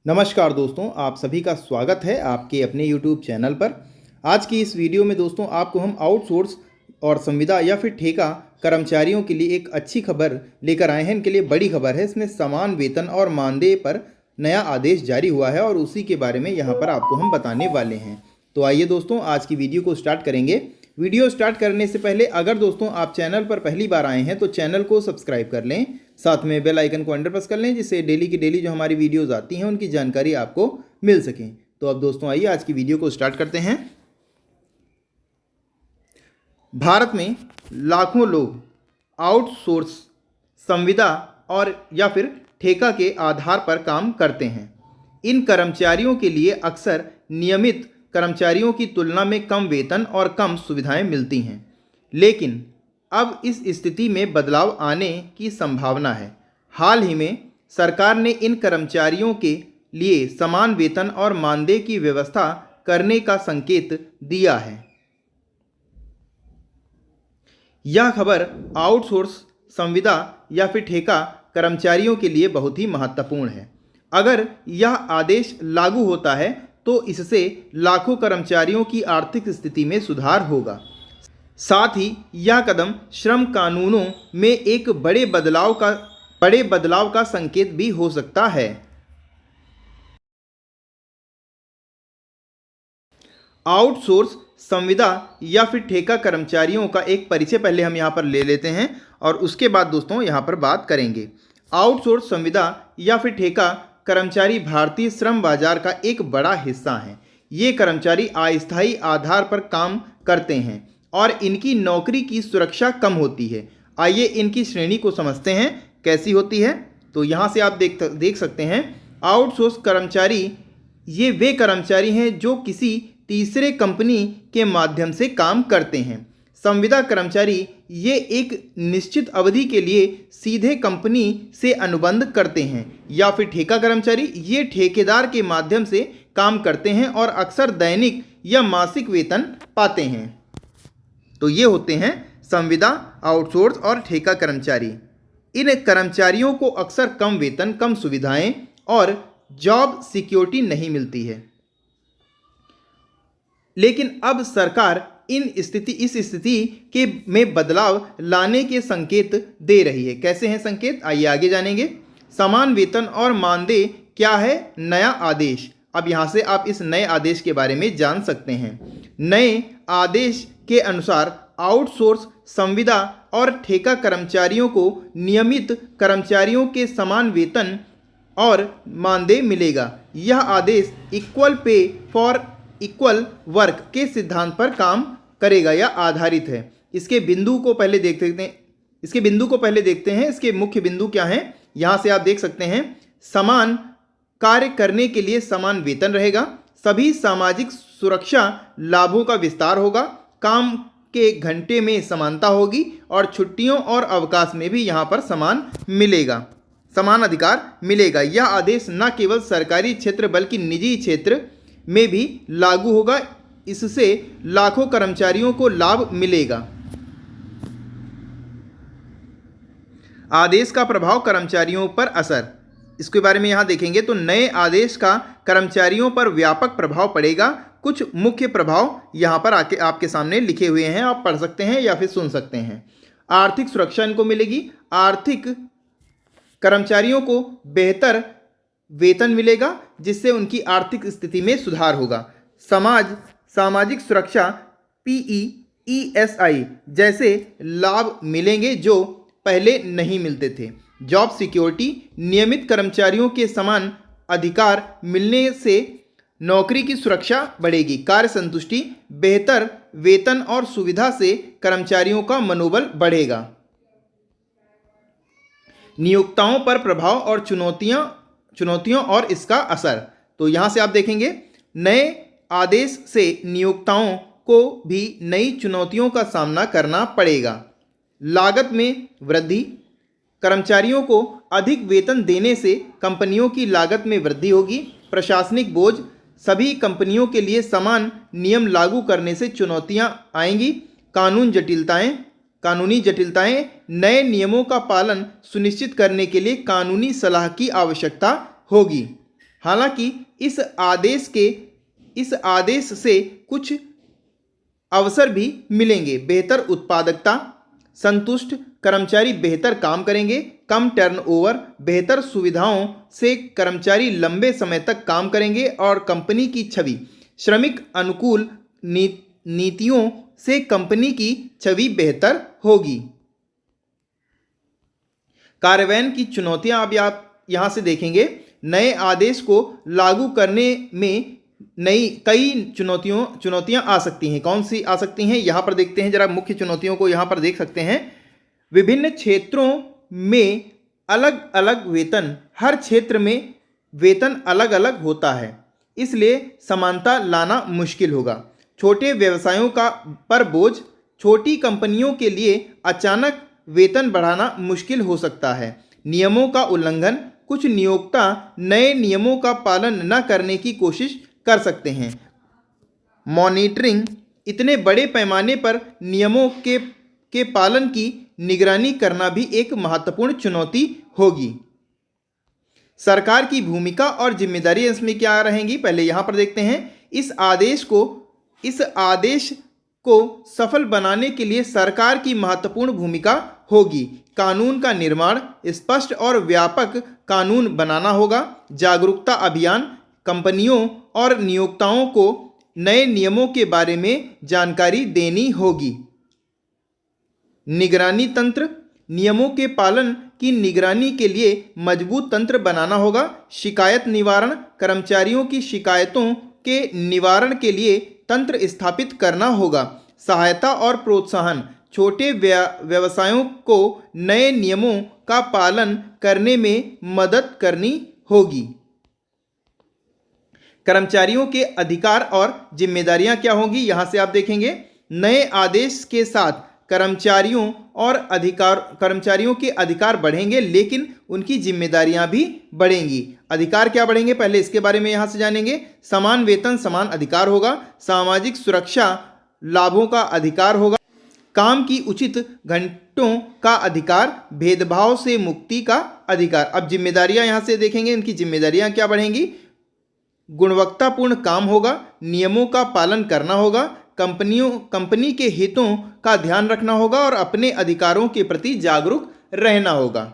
नमस्कार दोस्तों, आप सभी का स्वागत है आपके अपने YouTube चैनल पर। आज की इस वीडियो में दोस्तों आपको हम आउटसोर्स और संविदा या फिर ठेका कर्मचारियों के लिए एक अच्छी खबर लेकर आए हैं। इनके लिए बड़ी खबर है। इसमें समान वेतन और मानदेय पर नया आदेश जारी हुआ है और उसी के बारे में यहाँ पर आपको हम बताने वाले हैं। तो आइए दोस्तों आज की वीडियो को स्टार्ट करेंगे। वीडियो स्टार्ट करने से पहले अगर दोस्तों आप चैनल पर पहली बार आए हैं तो चैनल को सब्सक्राइब कर लें, साथ में बेल आइकन को अंडर प्रेस कर लें, जिससे डेली की डेली जो हमारी वीडियोस आती हैं उनकी जानकारी आपको मिल सके। तो अब दोस्तों आइए आज की वीडियो को स्टार्ट करते हैं। भारत में लाखों लोग आउटसोर्स, संविदा और या फिर ठेका के आधार पर काम करते हैं। इन कर्मचारियों के लिए अक्सर नियमित कर्मचारियों की तुलना में कम वेतन और कम सुविधाएं मिलती हैं, लेकिन अब इस स्थिति में बदलाव आने की संभावना है। हाल ही में सरकार ने इन कर्मचारियों के लिए समान वेतन और मानदेय की व्यवस्था करने का संकेत दिया है। यह खबर आउटसोर्स, संविदा या फिर ठेका कर्मचारियों के लिए बहुत ही महत्वपूर्ण है। अगर यह आदेश लागू होता है तो इससे लाखों कर्मचारियों की आर्थिक स्थिति में सुधार होगा। साथ ही यह कदम श्रम कानूनों में एक बड़े बदलाव का संकेत भी हो सकता है। आउटसोर्स, संविदा या फिर ठेका कर्मचारियों का एक परिचय पहले हम यहाँ पर ले लेते हैं और उसके बाद दोस्तों यहाँ पर बात करेंगे। आउटसोर्स, संविदा या फिर ठेका कर्मचारी भारतीय श्रम बाजार का एक बड़ा हिस्सा हैं। ये कर्मचारी अस्थायी आधार पर काम करते हैं और इनकी नौकरी की सुरक्षा कम होती है। आइए इनकी श्रेणी को समझते हैं कैसी होती है। तो यहाँ से आप देख सकते हैं, आउटसोर्स कर्मचारी ये वे कर्मचारी हैं जो किसी तीसरे कंपनी के माध्यम से काम करते हैं। संविदा कर्मचारी ये एक निश्चित अवधि के लिए सीधे कंपनी से अनुबंध करते हैं। या फिर ठेका कर्मचारी ये ठेकेदार के माध्यम से काम करते हैं और अक्सर दैनिक या मासिक वेतन पाते हैं। तो ये होते हैं संविदा, आउटसोर्स और ठेका कर्मचारी। इन कर्मचारियों को अक्सर कम वेतन, कम सुविधाएं और जॉब सिक्योरिटी नहीं मिलती है, लेकिन अब सरकार इस स्थिति के में बदलाव लाने के संकेत दे रही है। कैसे हैं संकेत, आइए आगे जानेंगे। समान वेतन और मानदेय क्या है नया आदेश। अब यहाँ से आप इस नए आदेश के बारे में जान सकते हैं। नए आदेश के अनुसार आउटसोर्स, संविदा और ठेका कर्मचारियों को नियमित कर्मचारियों के समान वेतन और मानदेय मिलेगा। यह आदेश equal pay for equal work के सिद्धांत पर काम करेगा या आधारित है। इसके बिंदु को पहले देखते हैं। इसके मुख्य बिंदु क्या हैं, यहाँ से आप देख सकते हैं। समान कार्य करने के लिए समान वेतन रहेगा। सभी सामाजिक सुरक्षा लाभों का विस्तार होगा। काम के घंटे में समानता होगी और छुट्टियों और अवकाश में भी यहाँ पर समान अधिकार मिलेगा। यह आदेश न केवल सरकारी क्षेत्र बल्कि निजी क्षेत्र में भी लागू होगा। इससे लाखों कर्मचारियों को लाभ मिलेगा। आदेश का प्रभाव कर्मचारियों पर असर, इसके बारे में यहां देखेंगे तो नए आदेश का कर्मचारियों पर व्यापक प्रभाव पड़ेगा। कुछ मुख्य प्रभाव यहां पर आपके सामने लिखे हुए हैं, आप पढ़ सकते हैं या फिर सुन सकते हैं। आर्थिक सुरक्षा इनको मिलेगी। कर्मचारियों को बेहतर वेतन मिलेगा, जिससे उनकी आर्थिक स्थिति में सुधार होगा। सामाजिक सुरक्षा PEESI जैसे लाभ मिलेंगे जो पहले नहीं मिलते थे। जॉब सिक्योरिटी, नियमित कर्मचारियों के समान अधिकार मिलने से नौकरी की सुरक्षा बढ़ेगी। कार्य संतुष्टि, बेहतर वेतन और सुविधा से कर्मचारियों का मनोबल बढ़ेगा। नियोक्ताओं पर प्रभाव और चुनौतियों और इसका असर, तो यहाँ से आप देखेंगे नए आदेश से नियोक्ताओं को भी नई चुनौतियों का सामना करना पड़ेगा। लागत में वृद्धि, कर्मचारियों को अधिक वेतन देने से कंपनियों की लागत में वृद्धि होगी। प्रशासनिक बोझ, सभी कंपनियों के लिए समान नियम लागू करने से चुनौतियां आएंगी। कानूनी जटिलताएं, नए नियमों का पालन सुनिश्चित करने के लिए कानूनी सलाह की आवश्यकता होगी। हालांकि इस आदेश से कुछ अवसर भी मिलेंगे। बेहतर उत्पादकता, संतुष्ट कर्मचारी बेहतर काम करेंगे, कम टर्नओवर, बेहतर सुविधाओं से कर्मचारी लंबे समय तक काम करेंगे और कंपनी की छवि, श्रमिक अनुकूल नीतियों से कंपनी की छवि बेहतर होगी। कार्यान्वयन की चुनौतियां अब आप यहां से देखेंगे। नए आदेश को लागू करने में कई चुनौतियां आ सकती हैं। कौन सी आ सकती हैं, यहां पर देखते हैं जरा। मुख्य चुनौतियों को यहां पर देख सकते हैं। विभिन्न क्षेत्रों में अलग अलग वेतन, हर क्षेत्र में वेतन अलग अलग होता है, इसलिए समानता लाना मुश्किल होगा। छोटे व्यवसायों पर बोझ, छोटी कंपनियों के लिए अचानक वेतन बढ़ाना मुश्किल हो सकता है। नियमों का उल्लंघन, कुछ नियोक्ता नए नियमों का पालन न करने की कोशिश कर सकते हैं। मॉनिटरिंग, इतने बड़े पैमाने पर नियमों के पालन की निगरानी करना भी एक महत्वपूर्ण चुनौती होगी। सरकार की भूमिका और जिम्मेदारी इसमें क्या रहेंगी, पहले यहां पर देखते हैं। इस आदेश को सफल बनाने के लिए सरकार की महत्वपूर्ण भूमिका होगी। कानून का निर्माण, स्पष्ट और व्यापक कानून बनाना होगा। जागरूकता अभियान, कंपनियों और नियोक्ताओं को नए नियमों के बारे में जानकारी देनी होगी। निगरानी तंत्र, नियमों के पालन की निगरानी के लिए मजबूत तंत्र बनाना होगा। शिकायत निवारण, कर्मचारियों की शिकायतों के निवारण के लिए तंत्र स्थापित करना होगा। सहायता और प्रोत्साहन, छोटे व्यवसायों को नए नियमों का पालन करने में मदद करनी होगी। कर्मचारियों के अधिकार और जिम्मेदारियां क्या होंगी, यहां से आप देखेंगे। नए आदेश के साथ कर्मचारियों के अधिकार बढ़ेंगे, लेकिन उनकी जिम्मेदारियां भी बढ़ेंगी। अधिकार क्या बढ़ेंगे, पहले इसके बारे में यहां से जानेंगे। समान वेतन समान अधिकार होगा। सामाजिक सुरक्षा लाभों का अधिकार होगा। काम की उचित घंटों का अधिकार, भेदभाव से मुक्ति का अधिकार। अब जिम्मेदारियां यहां से देखेंगे, इनकी जिम्मेदारियां क्या बढ़ेंगी। गुणवत्तापूर्ण काम होगा, नियमों का पालन करना होगा, कंपनी के हितों का ध्यान रखना होगा और अपने अधिकारों के प्रति जागरूक रहना होगा।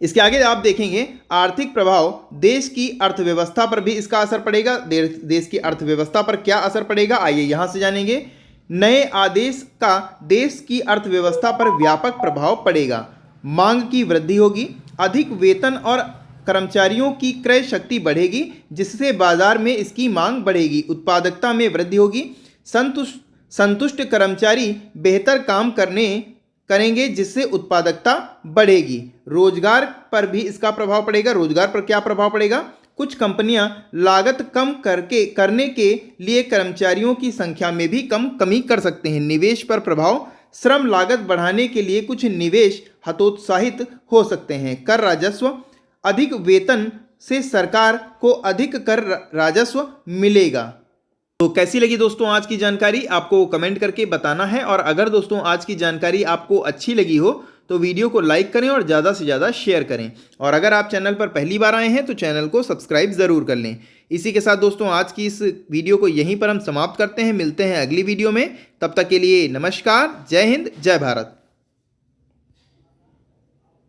इसके आगे आप देखेंगे आर्थिक प्रभाव, देश की अर्थव्यवस्था पर भी इसका असर पड़ेगा। देश की अर्थव्यवस्था पर क्या असर पड़ेगा, आइए यहां से जानेंगे। नए आदेश का देश की अर्थव्यवस्था पर व्यापक प्रभाव पड़ेगा। मांग की वृद्धि होगी, अधिक वेतन और कर्मचारियों की क्रय शक्ति बढ़ेगी, जिससे बाजार में इसकी मांग बढ़ेगी। उत्पादकता में वृद्धि होगी। संतुष्ट कर्मचारी बेहतर काम करेंगे, जिससे उत्पादकता बढ़ेगी। रोजगार पर भी इसका प्रभाव पड़ेगा। रोजगार पर क्या प्रभाव पड़ेगा, कुछ कंपनियां लागत कम करने के लिए कर्मचारियों की संख्या में भी कमी कर सकते हैं। निवेश पर प्रभाव, श्रम लागत बढ़ाने के लिए कुछ निवेश हतोत्साहित हो सकते हैं। कर राजस्व, अधिक वेतन से सरकार को अधिक कर राजस्व मिलेगा। तो कैसी लगी दोस्तों आज की जानकारी, आपको कमेंट करके बताना है। और अगर दोस्तों आज की जानकारी आपको अच्छी लगी हो तो वीडियो को लाइक करें और ज़्यादा से ज़्यादा शेयर करें। और अगर आप चैनल पर पहली बार आए हैं तो चैनल को सब्सक्राइब ज़रूर कर लें। इसी के साथ दोस्तों आज की इस वीडियो को यहीं पर हम समाप्त करते हैं। मिलते हैं अगली वीडियो में, तब तक के लिए नमस्कार, जय हिंद, जय भारत।